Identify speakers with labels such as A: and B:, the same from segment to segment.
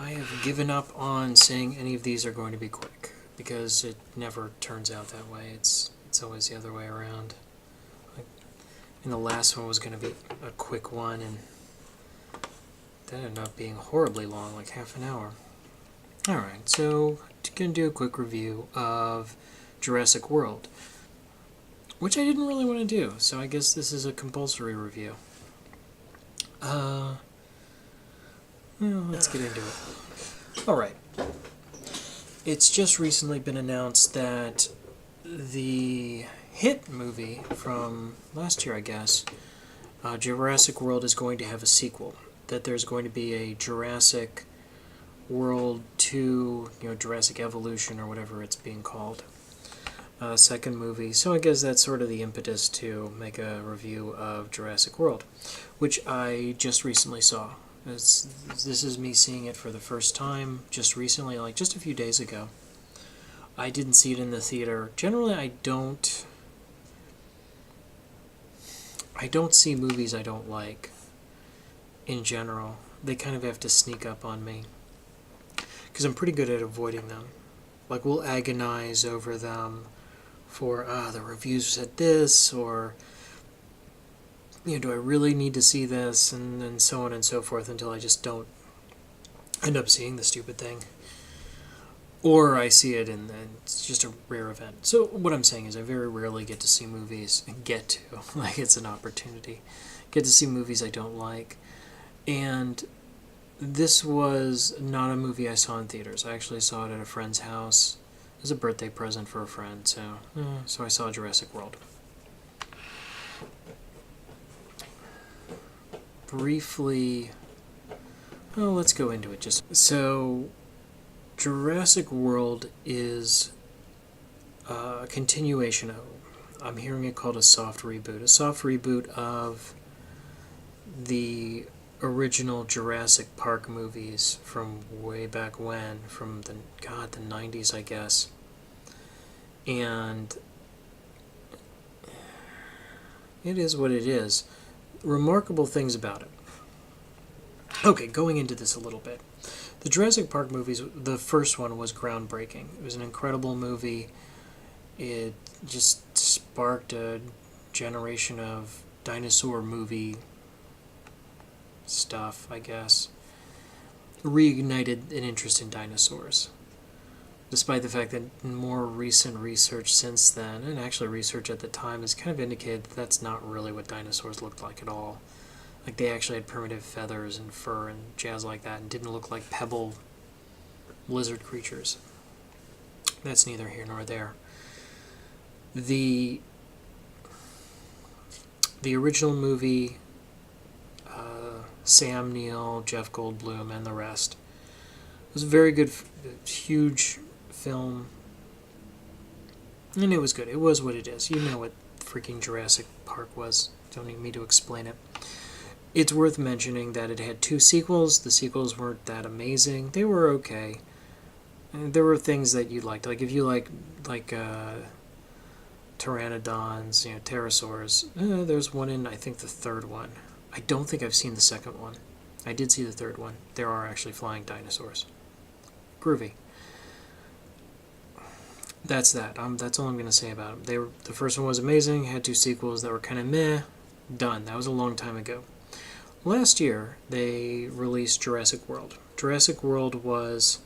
A: I have given up on saying any of these are going to be quick, because it never turns out that way. It's always the other way around. And the last one was going to be a quick one, and that ended up being horribly long, like half an hour. Alright, so I'm going to do a quick review of Jurassic World, which I didn't really want to do, so I guess this is a compulsory review. Well, let's get into it. Alright. It's just recently been announced that the hit movie from last year, I guess, Jurassic World, is going to have a sequel. That there's going to be a Jurassic World 2, Jurassic Evolution, or whatever it's being called. Second movie. So I guess that's sort of the impetus to make a review of Jurassic World, which I just recently saw. This is me seeing it for the first time just recently, like just a few days ago. I didn't see it in the theater. Generally, I don't see movies I don't like in general. They kind of have to sneak up on me, because I'm pretty good at avoiding them. Like, we'll agonize over them for, the reviews said this, or, do I really need to see this, and so on and so forth, until I just don't end up seeing the stupid thing. Or I see it and it's just a rare event. So what I'm saying is I very rarely get to see movies, like it's an opportunity, get to see movies I don't like. And this was not a movie I saw in theaters. I actually saw it at a friend's house. It was a birthday present for a friend, so I saw Jurassic World. Briefly, let's go into it. So Jurassic World is a continuation of, I'm hearing it called a soft reboot of the original Jurassic Park movies from way back when, from the 90s, I guess. And it is what it is. Remarkable things about it. Okay, going into this a little bit. The Jurassic Park movies, the first one was groundbreaking. It was an incredible movie. It just sparked a generation of dinosaur movie stuff, I guess. Reignited an interest in dinosaurs. Despite the fact that more recent research since then, and actually research at the time, has kind of indicated that that's not really what dinosaurs looked like at all. Like, they actually had primitive feathers and fur and jazz like that, and didn't look like pebble lizard creatures. That's neither here nor there. The original movie, Sam Neill, Jeff Goldblum, and the rest, was a very good, huge film, and it was good. It was what it is. You know what freaking Jurassic Park was. Don't need me to explain it. It's worth mentioning that it had 2 sequels. The sequels weren't that amazing. They were okay. And there were things that you liked. Like, if you like pteranodons, pterosaurs, there's one in, I think, the third one. I don't think I've seen the second one. I did see the third one. There are actually flying dinosaurs. Groovy. That's that. That's all I'm going to say about them. The first one was amazing, had 2 sequels that were kind of meh, done. That was a long time ago. Last year, they released Jurassic World. Jurassic World was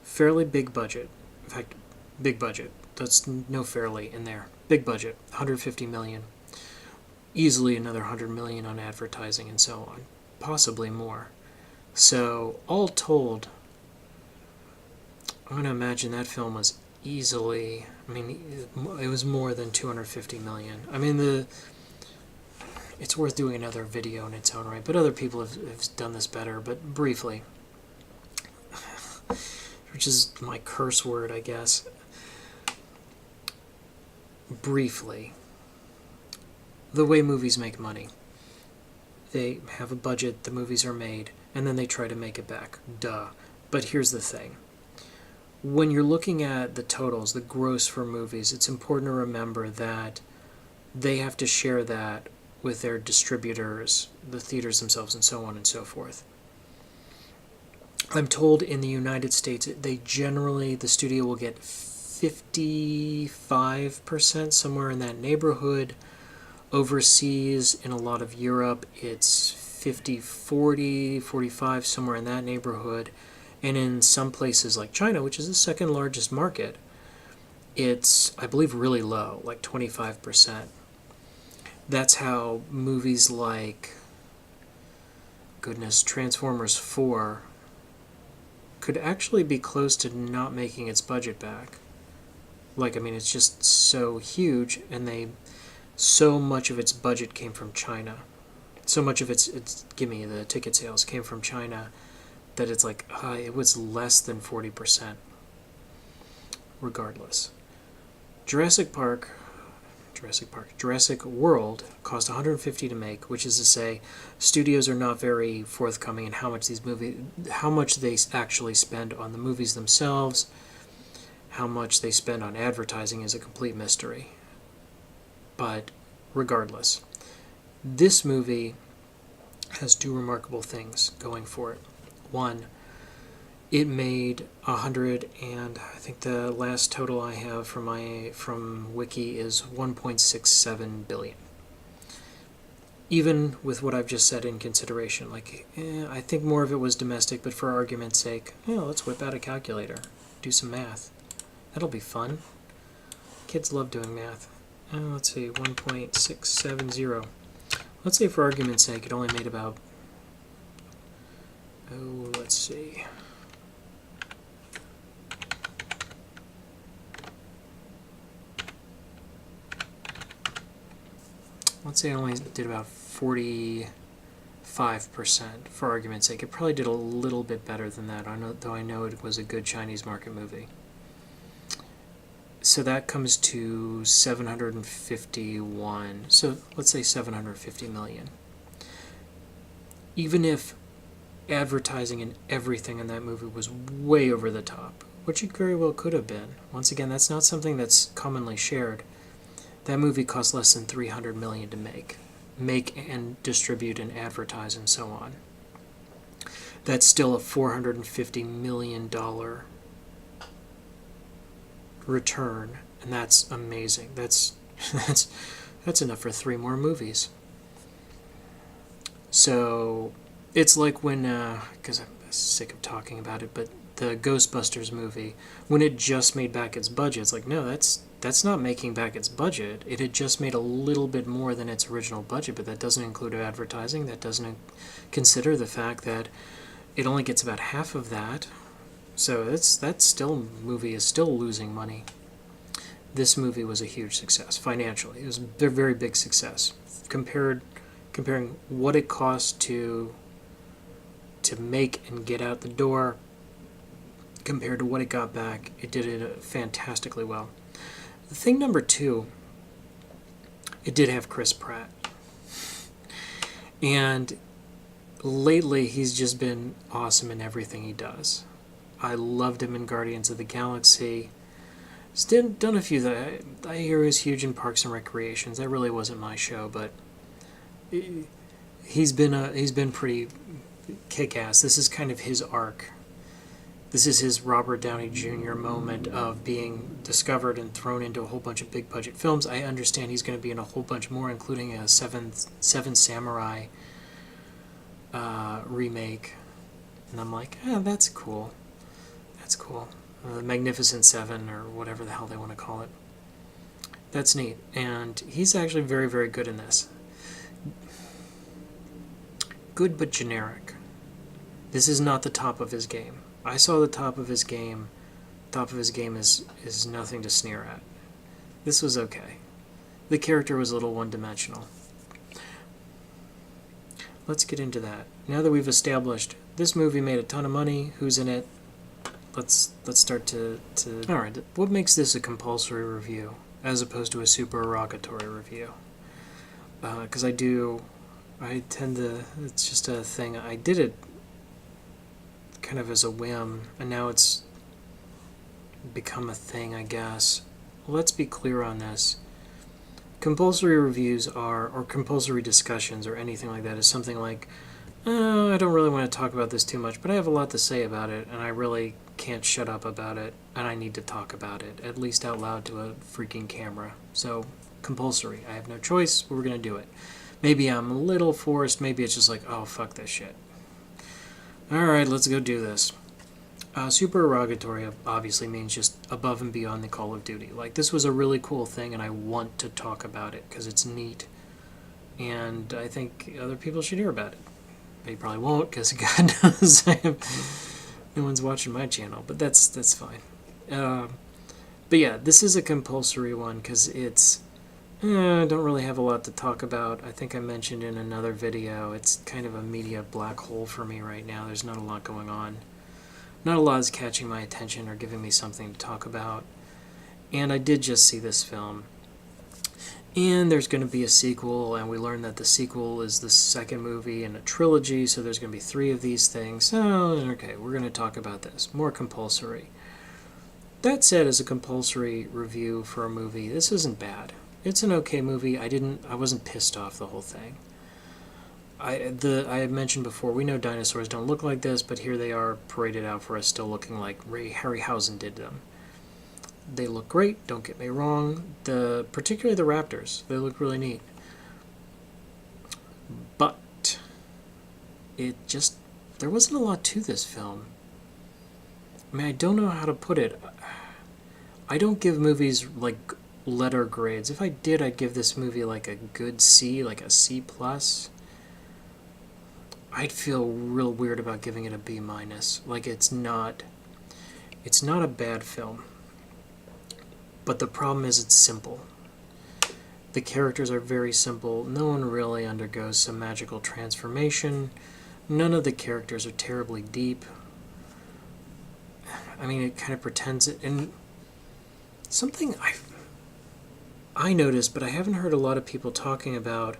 A: fairly big budget. In fact, big budget. That's no fairly in there. Big budget, $150 million. Easily another $100 million on advertising and so on. Possibly more. So, all told, I'm going to imagine that film was easily, it was more than $250 million. It's worth doing another video in its own right, but other people have done this better. But briefly, which is my curse word, I guess. Briefly, the way movies make money. They have a budget, the movies are made, and then they try to make it back. Duh. But here's the thing. When you're looking at the totals, the gross for movies, it's important to remember that they have to share that with their distributors, the theaters themselves, and so on and so forth. I'm told in the United States, the studio will get 55%, somewhere in that neighborhood. Overseas, in a lot of Europe, it's 50-40, 45, somewhere in that neighborhood. And in some places like China, which is the second largest market, it's, I believe, really low, like 25%. That's how movies like, goodness, Transformers 4 could actually be close to not making its budget back. Like, I mean, it's just so huge, and so much of its budget came from China. So much of its gimme, the ticket sales came from China, that it's like, it was less than 40%. Regardless. Jurassic World cost $150 to make, which is to say, studios are not very forthcoming in how much they actually spend on the movies themselves. How much they spend on advertising is a complete mystery. But regardless, this movie has two remarkable things going for it. One, it made 100, and I think the last total I have from Wiki is 1.67 billion. Even with what I've just said in consideration, I think more of it was domestic, but for argument's sake, let's whip out a calculator, do some math. That'll be fun. Kids love doing math. Let's see, 1.670. Let's say for argument's sake, it only made about, let's see. Let's say it only did about 45%, for argument's sake. It probably did a little bit better than that, though I know it was a good Chinese market movie. So that comes to 751. So let's say 750 million. Even if advertising and everything in that movie was way over the top, which it very well could have been. Once again, that's not something that's commonly shared. That movie cost less than 300 million to make and distribute and advertise and so on. That's still a $450 million return, and that's amazing. That's enough for 3 more movies. So it's like when, because I'm sick of talking about it, but the Ghostbusters movie, when it just made back its budget, it's like, no, that's not making back its budget. It had just made a little bit more than its original budget, but that doesn't include advertising. That doesn't consider the fact that it only gets about half of that. So movie is still losing money. This movie was a huge success financially. It was a very big success. Comparing what it cost to make and get out the door compared to what it got back, it did it fantastically well. The thing number 2, it did have Chris Pratt. And lately he's just been awesome in everything he does. I loved him in Guardians of the Galaxy. He's done a few that I hear is huge in Parks and Recreations. That really wasn't my show, but he's been pretty kick-ass. This is kind of his arc. This is his Robert Downey Jr. moment of being discovered and thrown into a whole bunch of big-budget films. I understand he's going to be in a whole bunch more, including a Seven Samurai remake. And I'm like, that's cool. That's cool. The Magnificent Seven, or whatever the hell they want to call it. That's neat. And he's actually very, very good in this. Good but generic. This is not the top of his game. I saw the top of his game. Top of his game is nothing to sneer at. This was okay. The character was a little one-dimensional. Let's get into that. Now that we've established this movie made a ton of money, who's in it, let's start to... Alright, what makes this a compulsory review as opposed to a supererogatory review? Because I tend to... It's just a thing. I did it kind of as a whim, and now it's become a thing, I guess. Let's be clear on this. Compulsory reviews or compulsory discussions or anything like that is something like I don't really want to talk about this too much, but I have a lot to say about it, and I really can't shut up about it, and I need to talk about it, at least out loud to a freaking camera. So, Compulsory. I have no choice, we're gonna do it. Maybe I'm a little forced, maybe it's just like, oh, fuck this shit. Alright, let's go do this. Supererogatory obviously means just above and beyond the Call of Duty. Like, this was a really cool thing, and I want to talk about it, because it's neat. And I think other people should hear about it. They probably won't, because God knows no one's watching my channel, but that's fine. But yeah, this is a compulsory one, because it's... I don't really have a lot to talk about. I think I mentioned in another video, it's kind of a media black hole for me right now. There's not a lot going on. Not a lot is catching my attention or giving me something to talk about. And I did just see this film. And there's going to be a sequel, and we learned that the sequel is the second movie in a trilogy, so there's going to be 3 of these things. So, okay, we're going to talk about this. More compulsory. That said, as a compulsory review for a movie, this isn't bad. It's an okay movie. I wasn't pissed off the whole thing. I had mentioned before, we know dinosaurs don't look like this, but here they are paraded out for us, still looking like Harryhausen did them. They look great, don't get me wrong. Particularly the raptors, they look really neat. But there wasn't a lot to this film. I mean, I don't know how to put it. I don't give movies like letter grades. If I did, I'd give this movie like a good C, like a C+. I'd feel real weird about giving it a B-. Like, it's not a bad film. But the problem is it's simple. The characters are very simple. No one really undergoes some magical transformation. None of the characters are terribly deep. I mean, it kind of pretends it. And something I noticed, but I haven't heard a lot of people talking about,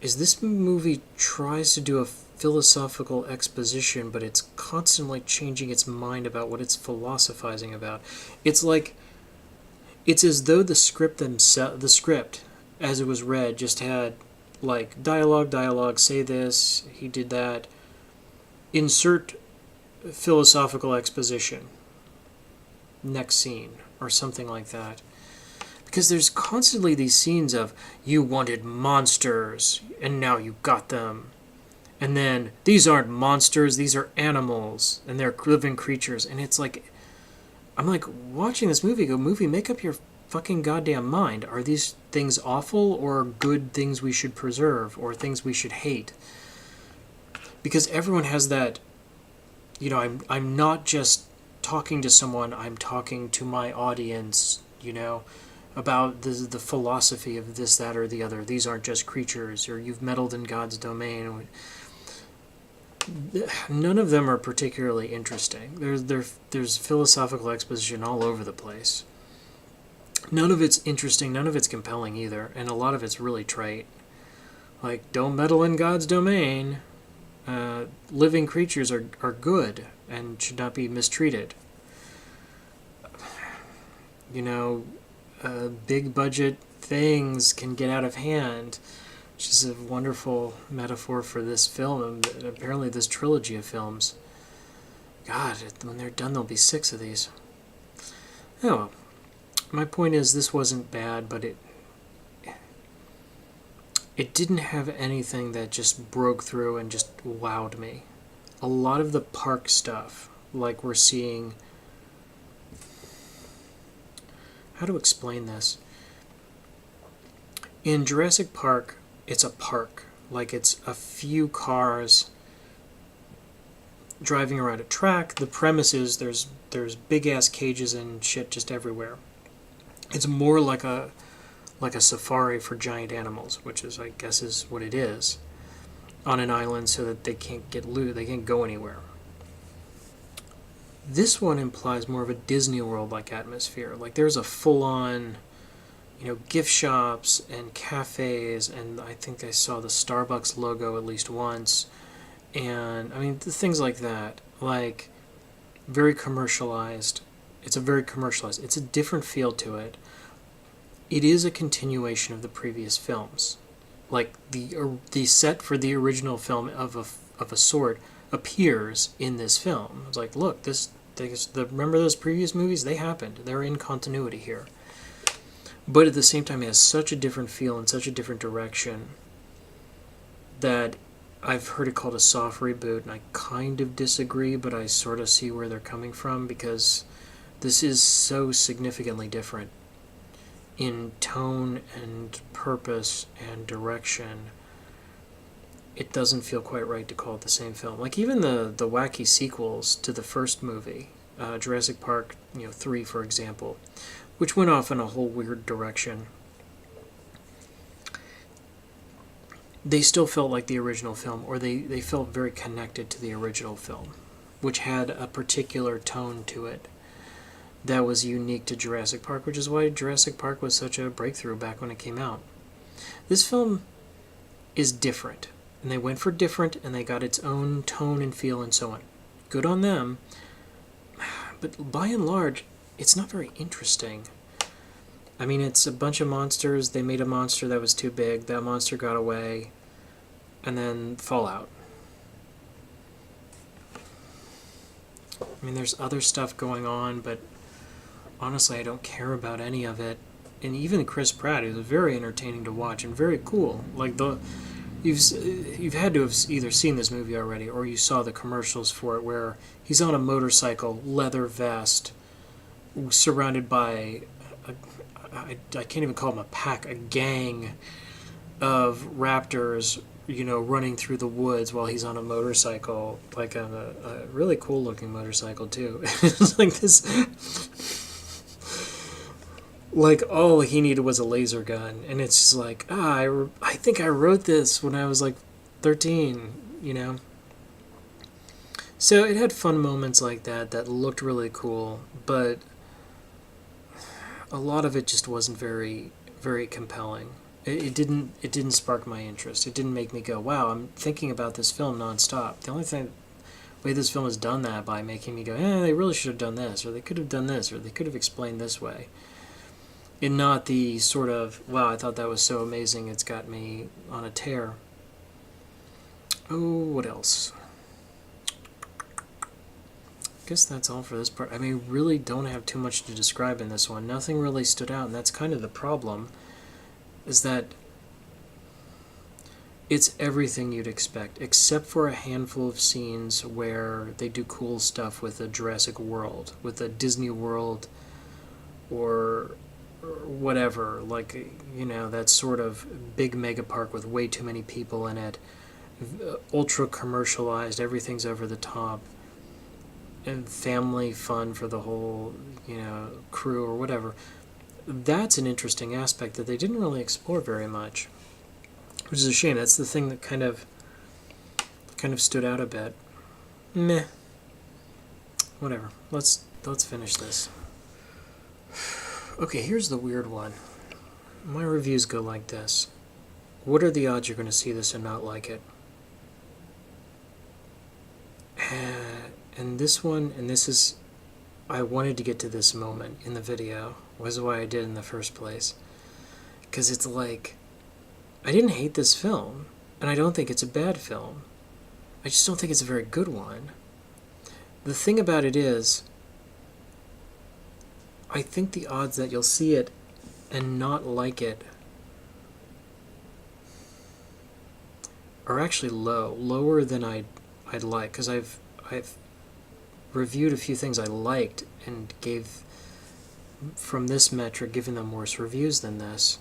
A: is this movie tries to do a philosophical exposition, but it's constantly changing its mind about what it's philosophizing about. It's as though the script, as it was read, just had, like, dialogue, say this, he did that, insert philosophical exposition, next scene, or something like that. Because there's constantly these scenes of, you wanted monsters, and now you got them. And then, these aren't monsters, these are animals, and they're living creatures, and it's like... I'm like, watching this movie, make up your fucking goddamn mind. Are these things awful or good things we should preserve or things we should hate? Because everyone has that, I'm not just talking to someone, I'm talking to my audience, about the philosophy of this, that, or the other. These aren't just creatures, or you've meddled in God's domain. None of them are particularly interesting. There's philosophical exposition all over the place. None of it's interesting, none of it's compelling either, and a lot of it's really trite. Like, don't meddle in God's domain. Living creatures are good and should not be mistreated. Big budget things can get out of hand. Which is a wonderful metaphor for this film, and apparently this trilogy of films. God, when they're done, there'll be 6 of these. Oh, well. My point is, this wasn't bad, but it didn't have anything that just broke through and just wowed me. A lot of the park stuff, like we're seeing... How to explain this? In Jurassic Park, it's a park. Like, it's a few cars driving around a track. The premise is there's big-ass cages and shit just everywhere. It's more like a safari for giant animals, which is, I guess, is what it is, on an island so that they can't get loose, they can't go anywhere. This one implies more of a Disney World-like atmosphere. Like, there's a full-on... gift shops and cafes, and I think I saw the Starbucks logo at least once, and things like that, like, very commercialized. It's a different feel to it. It is a continuation of the previous films. Like the set for the original film of a sort appears in this film. It's like, look, remember those previous movies? They happened. They're in continuity here. But at the same time, it has such a different feel and such a different direction that I've heard it called a soft reboot, and I kind of disagree, but I sort of see where they're coming from, because this is so significantly different in tone and purpose and direction. It doesn't feel quite right to call it the same film. Like even the wacky sequels to the first movie, Jurassic Park, 3, for example, which went off in a whole weird direction. They still felt like the original film, or they felt very connected to the original film, which had a particular tone to it that was unique to Jurassic Park, which is why Jurassic Park was such a breakthrough back when it came out. This film is different, and they went for different, and they got its own tone and feel and so on. Good on them, but by and large, it's not very interesting. I mean, it's a bunch of monsters. They made a monster that was too big. That monster got away. And then Fallout. I mean, there's other stuff going on, but honestly, I don't care about any of it. And even Chris Pratt is very entertaining to watch and very cool. Like you've had to have either seen this movie already, or you saw the commercials for it, where he's on a motorcycle, leather vest, surrounded by I can't even call them a pack, a gang of raptors, running through the woods while he's on a motorcycle, like on a really cool looking motorcycle too. It's like this, like all he needed was a laser gun, and it's just like, I think I wrote this when I was like 13, So it had fun moments like that looked really cool, but a lot of it just wasn't very, very compelling. It didn't spark my interest. It didn't make me go, wow, I'm thinking about this film nonstop. The only way this film has done that by making me go, they really should have done this, or they could have done this, or they could have explained this way. And not the sort of, wow, I thought that was so amazing, it's got me on a tear. Oh, what else? I guess that's all for this part. I mean, really don't have too much to describe in this one. Nothing really stood out, and that's kind of the problem, is that it's everything you'd expect, except for a handful of scenes where they do cool stuff with a Jurassic World, with a Disney World, or whatever, like, that sort of big mega park with way too many people in it, ultra commercialized, everything's over the top, and family fun for the whole, crew or whatever. That's an interesting aspect that they didn't really explore very much, which is a shame. That's the thing that kind of stood out a bit. Meh. Whatever. Let's finish this. Okay, here's the weird one. My reviews go like this. What are the odds you're going to see this and not like it? And this one, and this is, I wanted to get to this moment in the video, was why I did in the first place. Because it's like, I didn't hate this film, and I don't think it's a bad film. I just don't think it's a very good one. The thing about it is, I think the odds that you'll see it and not like it are actually lower than I'd like, because I've reviewed a few things I liked and gave, from this metric, given them worse reviews than this.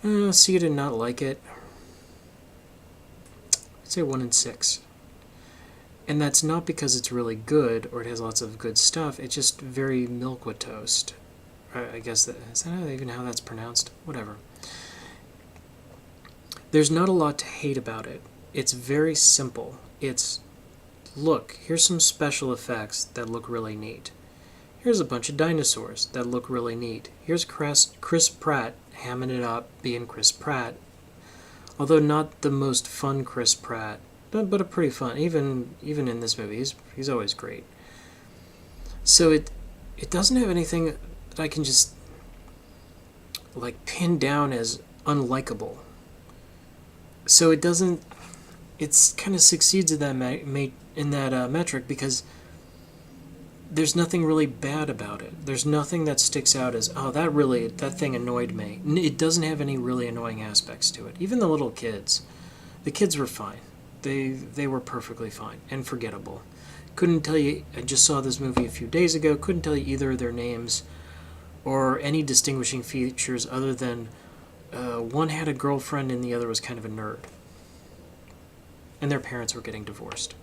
A: See it and not like it, I'd say 1 in 6. And that's not because it's really good or it has lots of good stuff. It's just very milk with toast. I guess is that even how that's pronounced? Whatever. There's not a lot to hate about it. It's very simple. It's, look, here's some special effects that look really neat. Here's a bunch of dinosaurs that look really neat. Here's Chris Pratt hamming it up, being Chris Pratt. Although not the most fun Chris Pratt, but a pretty fun. Even in this movie, he's always great. So it doesn't have anything that I can just like pin down as unlikable. So it doesn't. It's kind of succeeds in that metric because there's nothing really bad about it. There's nothing that sticks out as, oh, that thing annoyed me. It doesn't have any really annoying aspects to it. Even the little kids, the kids were fine. They were perfectly fine and forgettable. Couldn't tell you. I just saw this movie a few days ago. Couldn't tell you either of their names or any distinguishing features other than one had a girlfriend and the other was kind of a nerd. And their parents were getting divorced.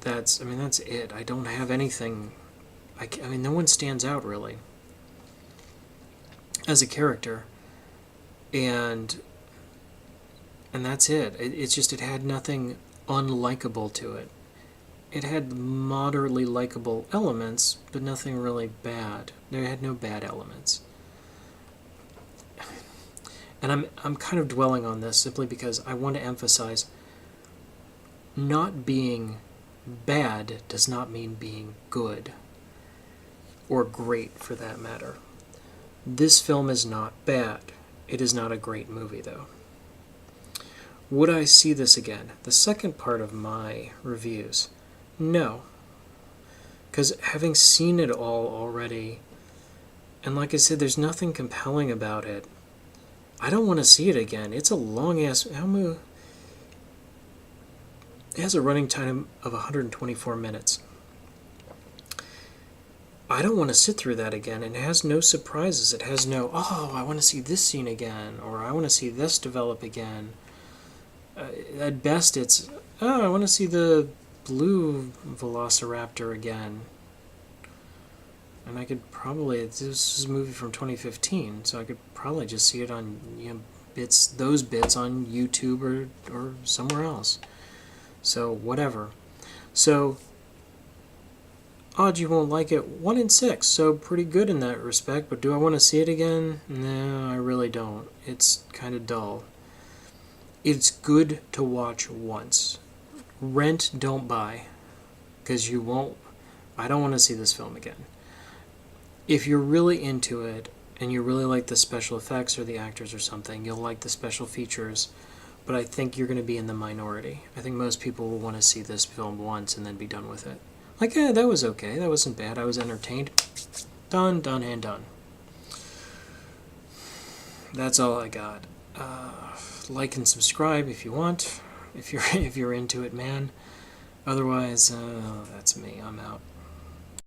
A: That's it. I don't have anything. I mean, no one stands out really as a character, and that's it. It's just it had nothing unlikable to it. It had moderately likable elements, but nothing really bad. There had no bad elements. And I'm kind of dwelling on this simply because I want to emphasize not being bad does not mean being good. Or great, for that matter. This film is not bad. It is not a great movie, though. Would I see this again? The second part of my reviews. No. Because having seen it all already, and like I said, there's nothing compelling about it. I don't want to see it again. It's a long-ass... It has a running time of 124 minutes. I don't want to sit through that again, and it has no surprises. It has no, oh, I want to see this scene again, or I want to see this develop again. At best, it's, oh, I want to see the blue velociraptor again. And I could probably, this is a movie from 2015, so I could probably just see it on, those bits on YouTube or somewhere else. So, whatever. So, odds you won't like it, 1 in 6, so pretty good in that respect, but do I want to see it again? No, I really don't. It's kind of dull. It's good to watch once. Rent, don't buy, because you won't. I don't want to see this film again. If you're really into it, and you really like the special effects or the actors or something, you'll like the special features, but I think you're going to be in the minority. I think most people will want to see this film once and then be done with it. Like, yeah, that was okay. That wasn't bad. I was entertained. Done, and done. That's all I got. Like and subscribe if you want. If you're into it, man. Otherwise, that's me. I'm out.